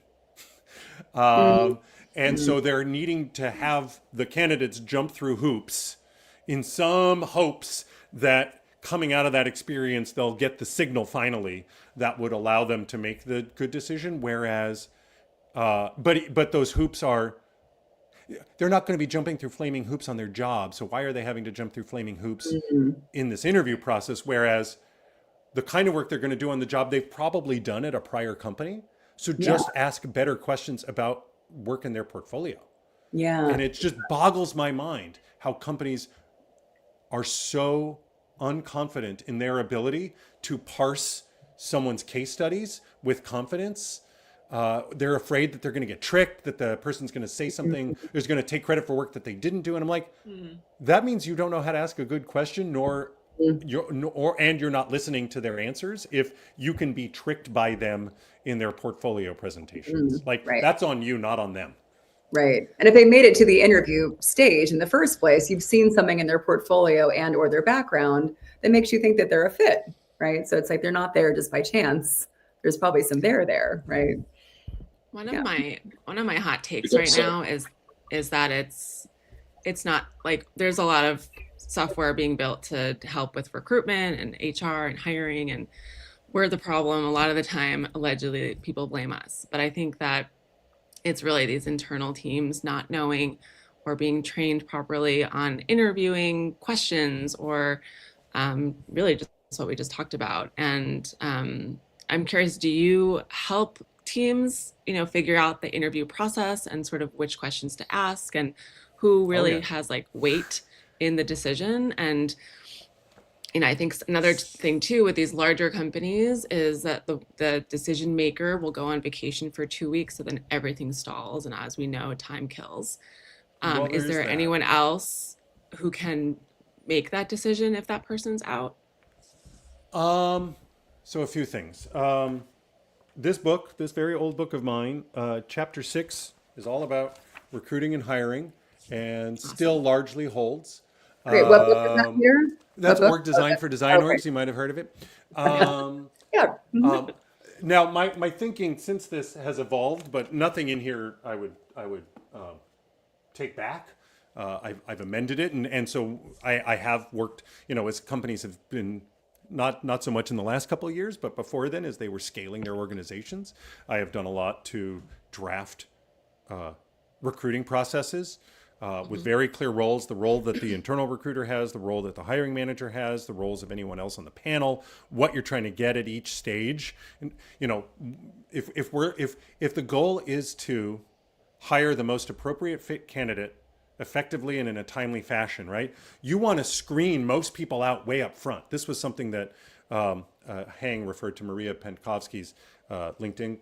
And so they're needing to have the candidates jump through hoops in some hopes that coming out of that experience, they'll get the signal finally that would allow them to make the good decision. Whereas, but those hoops they're not going to be jumping through flaming hoops on their job. So why are they having to jump through flaming hoops in this interview process? Whereas the kind of work they're going to do on the job, they've probably done at a prior company. So just ask better questions about work in their portfolio. Yeah. And it just boggles my mind how companies are so unconfident in their ability to parse someone's case studies with confidence. They're afraid that they're going to get tricked, that the person's going to say something, is going to take credit for work that they didn't do. And I'm like, that means you don't know how to ask a good question, and you're not listening to their answers if you can be tricked by them in their portfolio presentations. That's on you, not on them. Right. And if they made it to the interview stage in the first place, you've seen something in their portfolio and or their background that makes you think that they're a fit, right? So it's like they're not there just by chance. There's probably some there, right? One of my hot takes right now is that it's not like there's a lot of software being built to help with recruitment and HR and hiring, and we're the problem a lot of the time. Allegedly, people blame us, but I think that it's really these internal teams not knowing or being trained properly on interviewing questions, or really just what we just talked about. And I'm curious, do you help teams, figure out the interview process and sort of which questions to ask and who Oh really yeah. has like weight in the decision? And I think another thing too with these larger companies is that the decision maker will go on vacation for 2 weeks, so then everything stalls. And as we know, time kills. Well, there Is is there that. anyone else who can make that decision if that person's out? So a few things. This book, this very old book of mine, chapter 6 is all about recruiting and hiring, and still Awesome. largely holds. Great. What book is that, Um, Peter? What that's book? Org Design for Design Okay. Orgs. You might have heard of it. Okay. Um, Yeah. Mhm. now, my thinking since this has evolved, but nothing in here I would take back. I've amended it, and so I have worked. As companies have been not so much in the last couple of years, but before then, as they were scaling their organizations, I have done a lot to draft recruiting processes with very clear roles: the role that the internal recruiter has, the role that the hiring manager has, the roles of anyone else on the panel, what you're trying to get at each stage. And if the goal is to hire the most appropriate fit candidate effectively and in a timely fashion, right? You want to screen most people out way up front. This was something that Hang referred to Maria Penkovsky's LinkedIn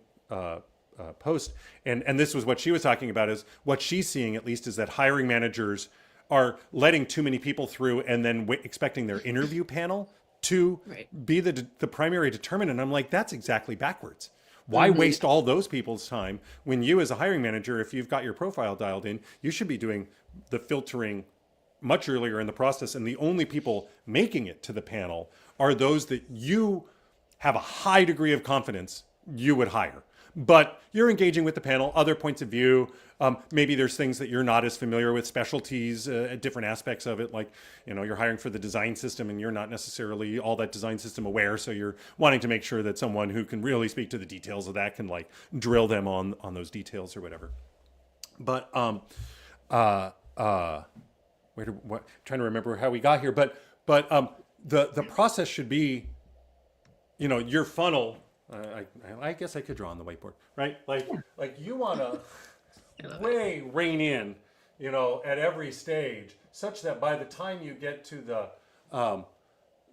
post. And this was what she was talking about, is what she's seeing at least is that hiring managers are letting too many people through and then expecting their interview panel to Right. be the primary determinant. And I'm like, that's exactly backwards. Why waste all those people's time when you, as a hiring manager, if you've got your profile dialed in, you should be doing the filtering much earlier in the process. And the only people making it to the panel are those that you have a high degree of confidence you would hire. But you're engaging with the panel, other points of view. Maybe there's things that you're not as familiar with, specialties, different aspects of it. Like, you're hiring for the design system and you're not necessarily all that design system aware. So you're wanting to make sure that someone who can really speak to the details of that can like drill them on those details or whatever. But trying to remember how we got here. But the process should be, your funnel. I guess I could draw on the whiteboard, right? Like you want to way rein in, at every stage, such that by the time you get to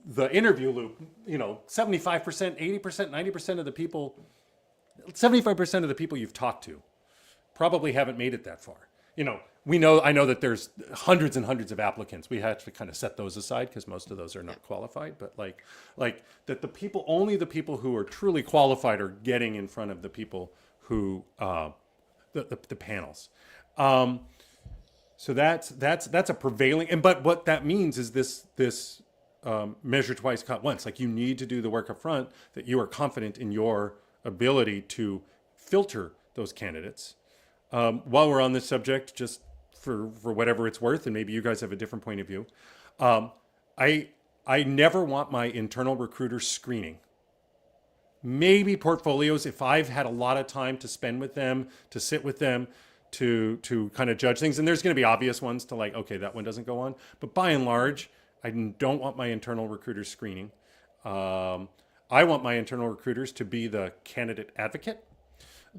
the interview loop, 75%, 80%, 90% of the people, 75% of the people you've talked to probably haven't made it that far. I know that there's hundreds and hundreds of applicants. We have to kind of set those aside because most of those are not qualified. But like that, only the people who are truly qualified are getting in front of the people who the panels. So that's a prevailing. But what that means is this measure twice, cut once. Like, you need to do the work up front that you are confident in your ability to filter those candidates. While we're on this subject, just for whatever it's worth, and maybe you guys have a different point of view, I never want my internal recruiters screening. Maybe portfolios, if I've had a lot of time to spend with them, to sit with them, to kind of judge things. And there's going to be obvious ones to like, okay, that one doesn't go on. But by and large, I don't want my internal recruiters screening. I want my internal recruiters to be the candidate advocate,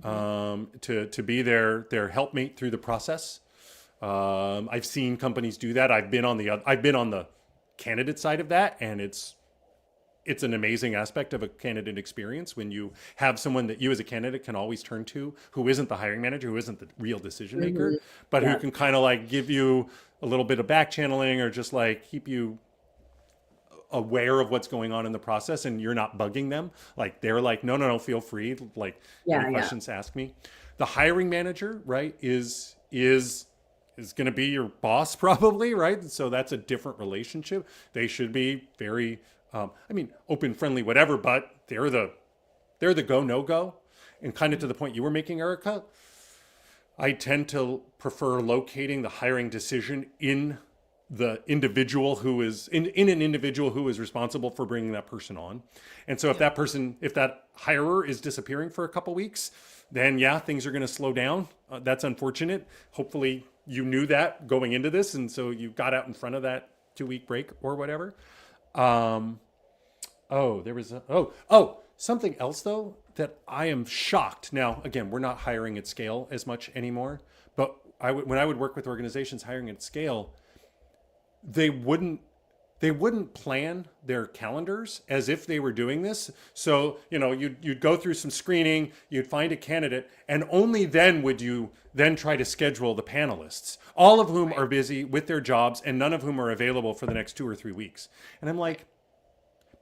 to be their helpmate through the process. I've seen companies do that. I've been on the candidate side of that, and it's an amazing aspect of a candidate experience when you have someone that you as a candidate can always turn to, who isn't the hiring manager, who isn't the real decision maker, but who can kind of like give you a little bit of back channeling or just like keep you aware of what's going on in the process, and you're not bugging them. Like, they're like, no, feel free. Like, any questions, ask me. The hiring manager, right, is going to be your boss probably, right? So that's a different relationship. They should be very, open, friendly, whatever, but they're the go, no go. And kind of to the point you were making, Erica, I tend to prefer locating the hiring decision in the individual who is in an individual who is responsible for bringing that person on. And so if that hirer is disappearing for a couple weeks, then yeah, things are going to slow down. That's unfortunate. Hopefully you knew that going into this. And so you got out in front of that 2-week break or whatever. Something else though, that I am shocked. Now, again, we're not hiring at scale as much anymore, but when I would work with organizations hiring at scale, they wouldn't plan their calendars as if they were doing this. So, you'd go through some screening, you'd find a candidate, and only then would you then try to schedule the panelists, all of whom are busy with their jobs and none of whom are available for the next 2 or 3 weeks. And I'm like,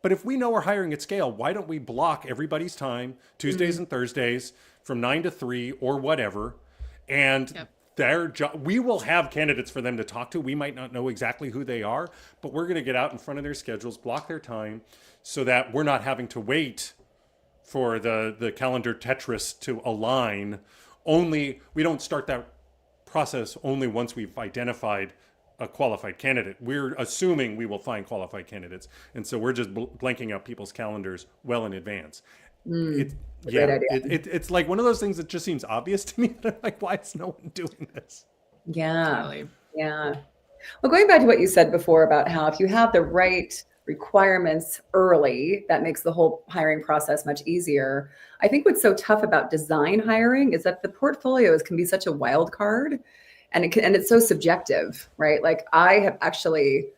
but if we know we're hiring at scale, why don't we block everybody's time Tuesdays and Thursdays from 9 to 3 or whatever, and their job, we will have candidates for them to talk to. We might not know exactly who they are, but we're going to get out in front of their schedules, block their time, so that we're not having to wait for the calendar Tetris to align. We don't start that process only once we've identified a qualified candidate. We're assuming we will find qualified candidates. And so we're just blanking out people's calendars well in advance. It's like one of those things that just seems obvious to me. Like, why is no one doing this? Yeah. Totally. Yeah. Well, going back to what you said before about how if you have the right requirements early, that makes the whole hiring process much easier. I think what's so tough about design hiring is that the portfolios can be such a wild card, and it's so subjective, right? Like I have actually,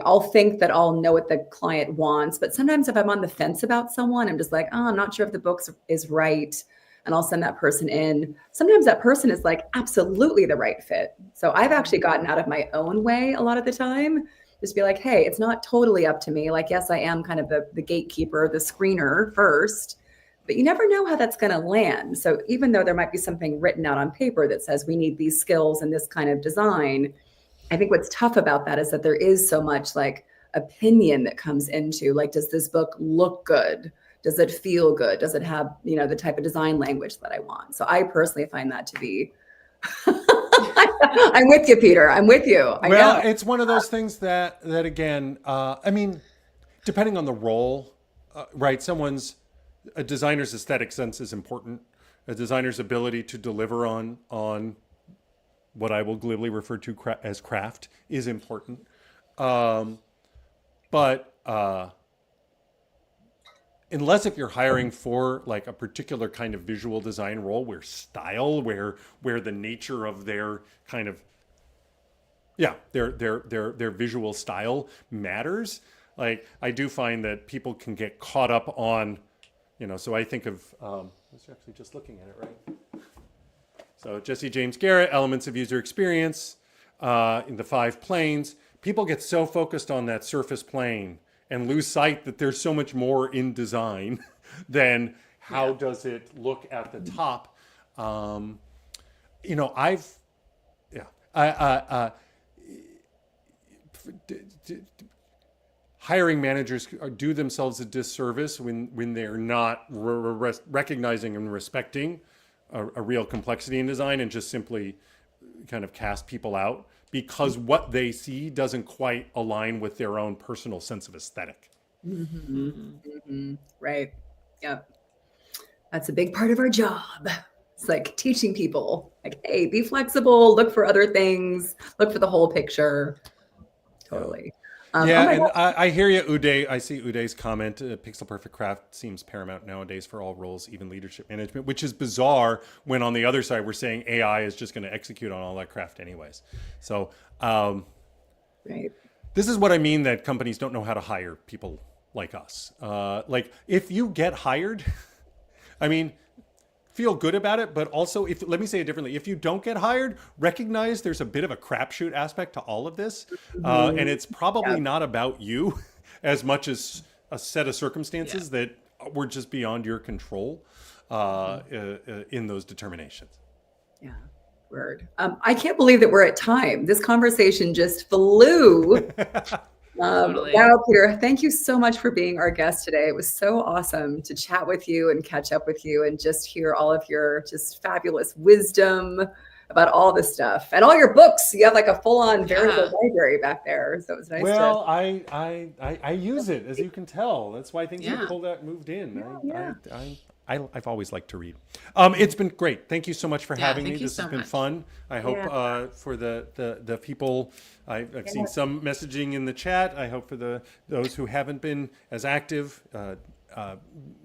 I'll think that I'll know what the client wants, but sometimes if I'm on the fence about someone, I'm just like, oh, I'm not sure if the book is right. And I'll send that person in. Sometimes that person is like absolutely the right fit. So I've actually gotten out of my own way a lot of the time. Just be like, hey, it's not totally up to me. Like, yes, I am kind of the gatekeeper, the screener first, but you never know how that's going to land. So even though there might be something written out on paper that says we need these skills and this kind of design, I think what's tough about that is that there is so much opinion that comes into does this book look good? Does it feel good? Does it have, the type of design language that I want? So I personally find that to be, I'm with you, Peter. I'm with you. I know. It's one of those things that again, depending on the role, right? A designer's aesthetic sense is important. A designer's ability to deliver on what I will glibly refer to as craft is important. But unless if you're hiring for a particular kind of visual design role where the nature of their kind of, their visual style matters. I do find that people can get caught up on, so I think of, I was actually just looking at it, right? So Jesse James Garrett, Elements of User Experience, in the 5 planes. People get so focused on that surface plane and lose sight that there's so much more in design than how does it look at the top. Hiring managers do themselves a disservice when they're not recognizing and respecting a real complexity in design and just simply kind of cast people out because what they see doesn't quite align with their own personal sense of aesthetic. Mm-hmm. Mm-hmm. Right. Yeah. That's a big part of our job. It's like teaching people, hey, be flexible, look for other things, look for the whole picture. Totally. I hear you, Uday. I see Uday's comment. Pixel perfect craft seems paramount nowadays for all roles, even leadership management, which is bizarre when on the other side we're saying AI is just going to execute on all that craft anyways. So right. This is what I mean that companies don't know how to hire people like us. If you get hired, feel good about it, but also let me say it differently. If you don't get hired, recognize there's a bit of a crapshoot aspect to all of this. And it's probably not about you as much as a set of circumstances that were just beyond your control in those determinations. Yeah. Word. I can't believe that we're at time. This conversation just flew. Totally. Wow, Peter, thank you so much for being our guest today. It was so awesome to chat with you and catch up with you and just hear all of your just fabulous wisdom, about all this stuff and all your books. You have like a full-on veritable Yeah. library back there. So it was nice Well, I use it, as you can tell. That's why things Yeah. get pulled out, moved in. Yeah. I've always liked to read. It's been great. Thank you so much for Yeah, having me. thank you This so has been much. fun. I hope for the people, I've seen some messaging in the chat. I hope for those who haven't been as active,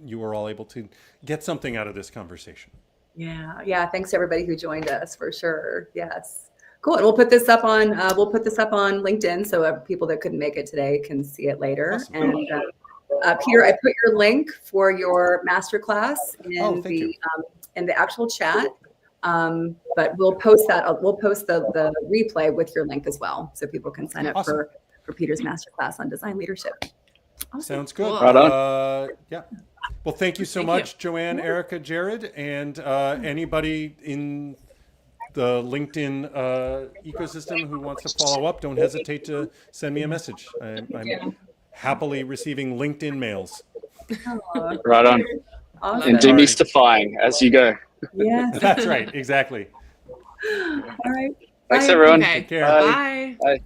you were all able to get something out of this conversation. Yeah. Thanks to everybody who joined us for sure. Yes. Cool. And we'll put this up on LinkedIn so people that couldn't make it today can see it later. Awesome. And Peter, I put your link for your masterclass Oh, thank you. in the actual chat. But we'll post that. We'll post the replay with your link as well, so people can sign up Awesome. for Peter's masterclass on design leadership. Awesome. Sounds good. Cool. Right on. Yeah. Well, thank you so Thank much, Joanne, Erica, Jared, and anybody in the LinkedIn ecosystem who wants to follow up. Don't hesitate to send me a message. I'm happily receiving LinkedIn mails. Oh, Right on. awesome. And demystifying as you go. Yes. That's right. Exactly. All right. Thanks, Bye. everyone. Okay. Take care. Bye. Bye.